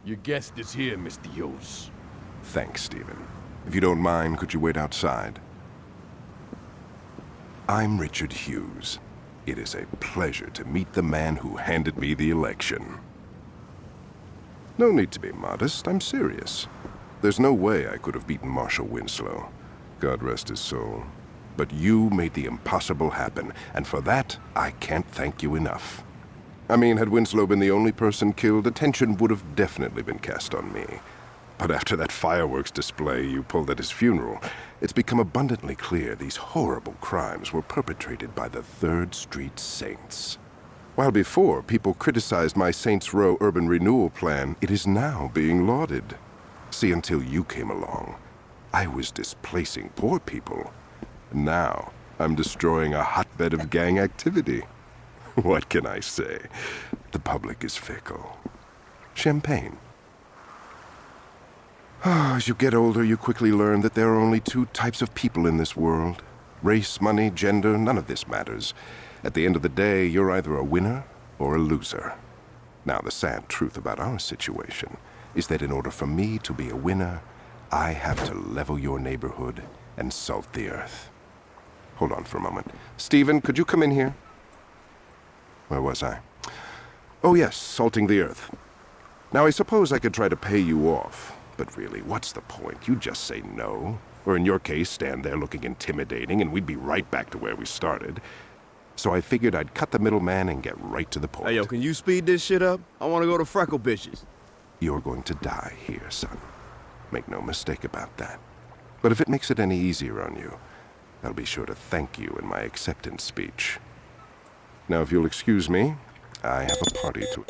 Your guest is here, Mr. Hughes. Thanks, Stephen. If you don't mind, could you wait outside? I'm Richard Hughes. It is a pleasure to meet the man who handed me the election. No need to be modest, I'm serious. There's no way I could have beaten Marshal Winslow. God rest his soul. But you made the impossible happen, and for that, I can't thank you enough. I mean, had Winslow been the only person killed, attention would have definitely been cast on me. But after that fireworks display you pulled at his funeral, it's become abundantly clear these horrible crimes were perpetrated by the 3rd Street Saints. While before people criticized my Saints Row urban renewal plan, it is now being lauded. See, until you came along, I was displacing poor people. Now, I'm destroying a hotbed of gang activity. What can I say? The public is fickle. Champagne. As you get older, you quickly learn that there are only 2 types of people in this world. Race, money, gender, none of this matters. At the end of the day, you're either a winner or a loser. Now, the sad truth about our situation is that in order for me to be a winner, I have to level your neighborhood and salt the earth. Hold on for a moment. Stephen, could you come in here? Where was I? Oh yes, salting the earth. Now I suppose I could try to pay you off, but really, what's the point? You just say no. Or in your case, stand there looking intimidating and we'd be right back to where we started. So I figured I'd cut the middleman and get right to the point. Hey yo, can you speed this shit up? I wanna go to Freckle Bitches. You're going to die here, son. Make no mistake about that. But if it makes it any easier on you, I'll be sure to thank you in my acceptance speech. Now, if you'll excuse me, I have a party to...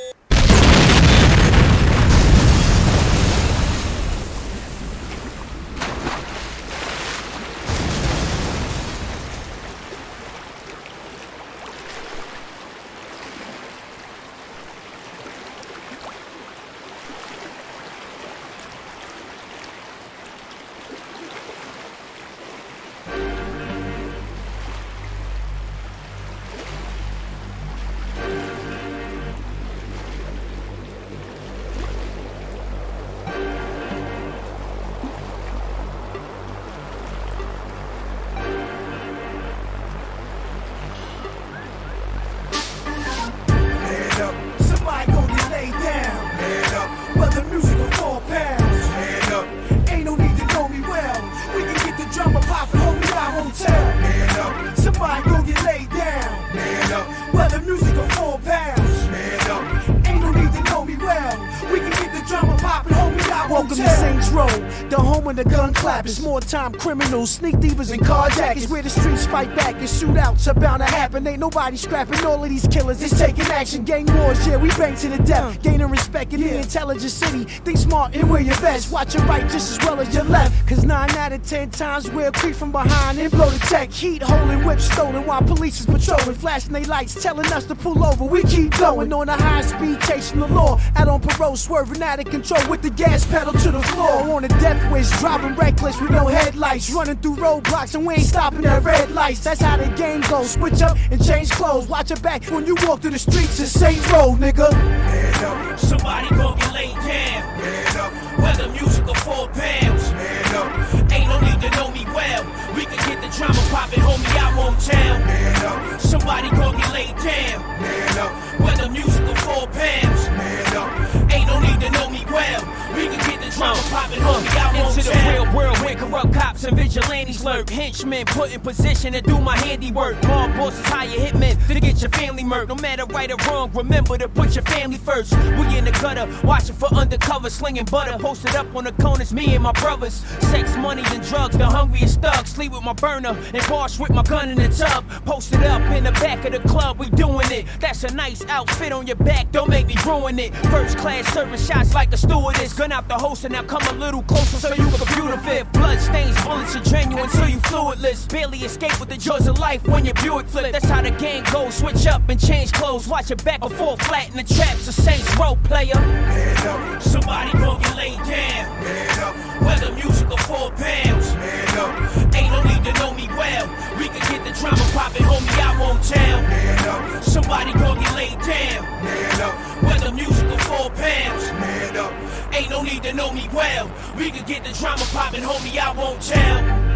Welcome to Saints Row, the home of the gun clappers, small-time criminals, sneak thievers, and carjackers. Where the streets fight back and shootouts are bound to happen. Ain't nobody scrapping all of these killers. It's taking action, gang wars, yeah, we bang to the death. Gaining respect in the intelligent city. Think smart and wear your vest. Watch your right just as well as your left. Cause 9 out of 10 times we'll creep from behind and blow the tech. Heat holding, whips stolen while police is patrolling. Flashing they lights, telling us to pull over. We keep going on a high speed, chasing the law. Out on parole, swerving out of control with the gas pedal to the floor. On a death wish, driving reckless with no headlights. Running through roadblocks and we ain't stopping at red lights. That's how the game goes. Switch up and change clothes. Watch your back when you walk through the streets of Saints Row, nigga. Head up. Somebody gon' get laid down. Head up. Whether music or 4 pounds. Head up. Ain't no need to know me well. We can get the drama poppin', homie, I won't tell. Head up. Somebody gon' get laid down. Head up. Whether music or 4 pounds. Head up. Ain't no need to know me well. We can get the drama poppin', homie, I won't into tell. the real world where corrupt cops and vigilantes lurk. Henchmen put in position to do my handiwork. Mob bosses hire hitmen to get your family murked. No matter right or wrong, remember to put your family first. We in the gutter, watching for undercover, slinging butter. Posted up on the corners, me and my brothers. Sex, money, and drugs, the hungriest thugs. Sleep with my burner and wash with my gun in the tub. Posted up in the back of the club, we doing it. That's a nice outfit on your back, don't make me ruin it. First class serving shots like a stewardess. Gun out the holster, now come a little closer so you can computer fit. Blood stains, bullets are genuine, so you fluidless. Barely escape with the jaws of life when your Buick flip. That's how the game goes. Switch up and change clothes. Watch your back or fall flat in the traps. A Saints Row player. Head up. Somebody gon' get laid down. Head up. Whether music or 4 pounds. Head up. Ain't no need to know me well. We can get the drama poppin', homie, I won't tell. Head up. Somebody gon' get laid down. Head up. Whether music or 4 pounds. Head up. Ain't no need to know me well. We can get the drama poppin', homie, I won't tell.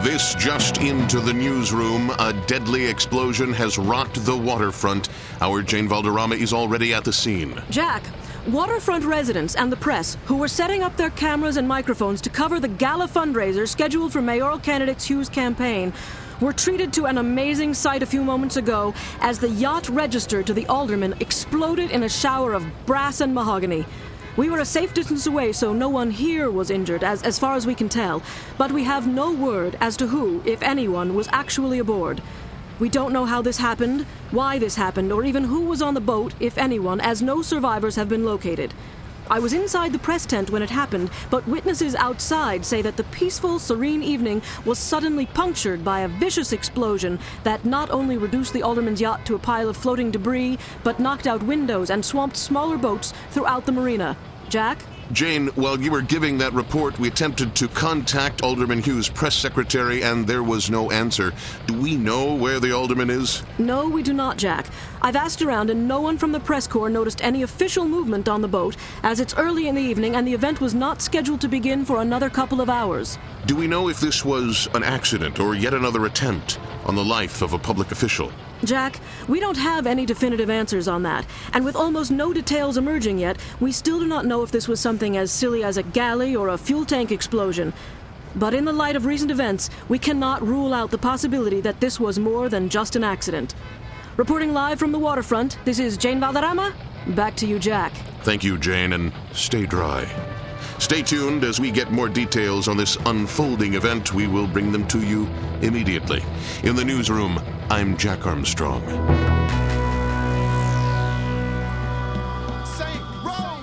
This just into the newsroom. A deadly explosion has rocked the waterfront. Our Jane Valderrama is already at the scene. Jack, waterfront residents and the press, who were setting up their cameras and microphones to cover the gala fundraiser scheduled for mayoral candidate Hugh's campaign, were treated to an amazing sight a few moments ago as the yacht registered to the alderman exploded in a shower of brass and mahogany. We were a safe distance away, so no one here was injured, as far as we can tell. But we have no word as to who, if anyone, was actually aboard. We don't know how this happened, why this happened, or even who was on the boat, if anyone, as no survivors have been located. I was inside the press tent when it happened, but witnesses outside say that the peaceful, serene evening was suddenly punctured by a vicious explosion that not only reduced the alderman's yacht to a pile of floating debris, but knocked out windows and swamped smaller boats throughout the marina. Jack? Jane, while you were giving that report, we attempted to contact Alderman Hugh's press secretary, and there was no answer. Do we know where the alderman is? No, we do not, Jack. I've asked around, and no one from the press corps noticed any official movement on the boat, as it's early in the evening and the event was not scheduled to begin for another couple of hours. Do we know if this was an accident or yet another attempt on the life of a public official? Jack, we don't have any definitive answers on that, and with almost no details emerging yet, we still do not know if this was something as silly as a galley or a fuel tank explosion. But in the light of recent events, we cannot rule out the possibility that this was more than just an accident. Reporting live from the waterfront, this is Jane Valderrama. Back to you, Jack. Thank you, Jane, and stay dry. Stay tuned as we get more details on this unfolding event. We will bring them to you immediately. In the newsroom, I'm Jack Armstrong. Saint Row,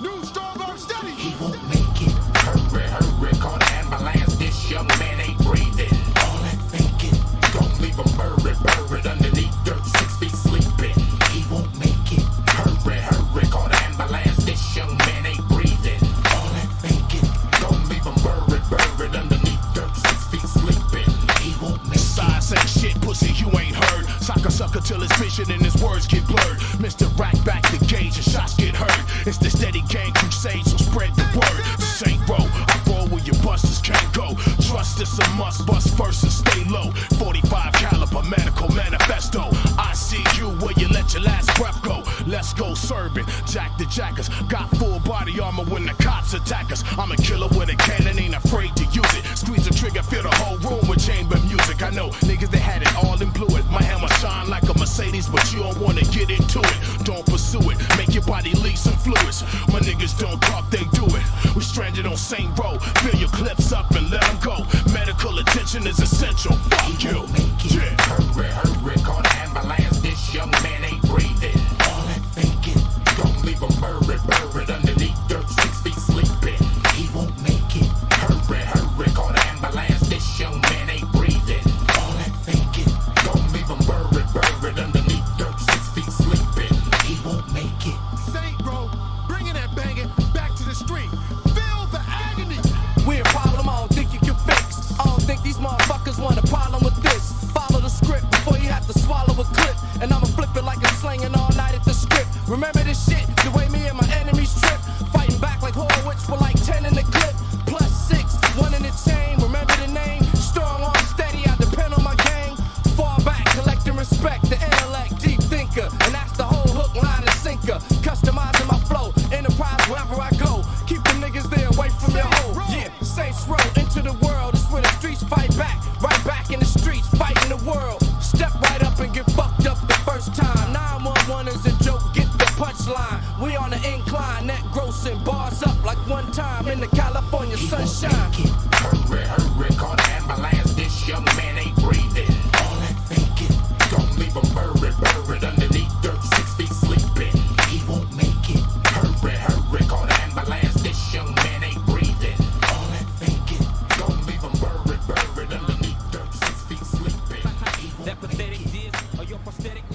new strong arm steady. He won't make it. Hurry, hurry, call the ambulance. This young man ain't breathing. All that thinking, don't leave him buried underneath dirt, 6 feet sleeping. He won't make it. Hurry, hurry, call the ambulance. This young man ain't breathing. All that thinking, don't leave him buried underneath dirt, 6 feet sleeping. He won't make it. Size ain't shit, pussy, you ain't heard. Sock a sucker till his vision and his words get blurred. Mr. Rack back the gauge and shots get heard. It's the steady gang crusade, so spread the word. Saint Row, I roll where your busters can't go. Trust is a must, bust first and stay low. 45 caliber medical manifesto. I see you where you let your last breath go. Let's go serving, Jack the Jackers. Got full body armor when the cops attack us. I'm a killer with a cannon, ain't afraid to use it. Squeeze the trigger, fill the whole room with chamber music. I know niggas that had it all and blew it. My hammer shine like a Mercedes, but you don't wanna get into it. Don't pursue it, make your body leak some fluids. My niggas don't talk, they do it. We stranded on Saint Row, fill your clips up and let them go. Medical attention is essential, fuck you. Yeah. Hurry, hurry, call the ambulance. This young man ain't breathing. All that thinking, don't leave him buried underneath dirt, 6 feet sleeping. He won't make it. Hurry, hurry, call the ambulance. This young man ain't breathing. All that thinking, don't leave him buried underneath dirt, 6 feet sleeping. He won't make it. Saint Row, bringing that banging back to the street. Feel the agony. Weird problem I don't think you can fix. I don't think these motherfuckers want a problem with this. Follow the script before you have to swallow a clip. And I'ma flip it like a slanging all night at the script. Remember this shit, the way me and my enemies trip. Fighting back like Horowitz with like 10 in the clip. Plus 6, 1 in the chain. Remember the name? Strong arm steady, I depend on my gang. Fall back, collecting respect, the intellect, deep thinker. And that's the whole hook, line, and sinker. Customizing my flow, enterprise wherever I go. Keep them niggas there away from your hoe. Yeah, Saints Row into the world. It's where the streets fight back. Right back in the streets, fighting the world. Step right up and get fucked up the first time. 911 is a joke, get the punchline. We on the incline, net grossing, bars up like one time in the California sunshine. Hurry, hurry, call the ambulance. This young man ain't breathing. All that thinking, don't leave him buried underneath dirt, 6 feet sleeping. He won't make it. Hurry, hurry, call the ambulance. This young man ain't breathing. All that thinking, don't leave him buried underneath dirt, 6 feet sleeping. He won't That pathetic diss or your prosthetic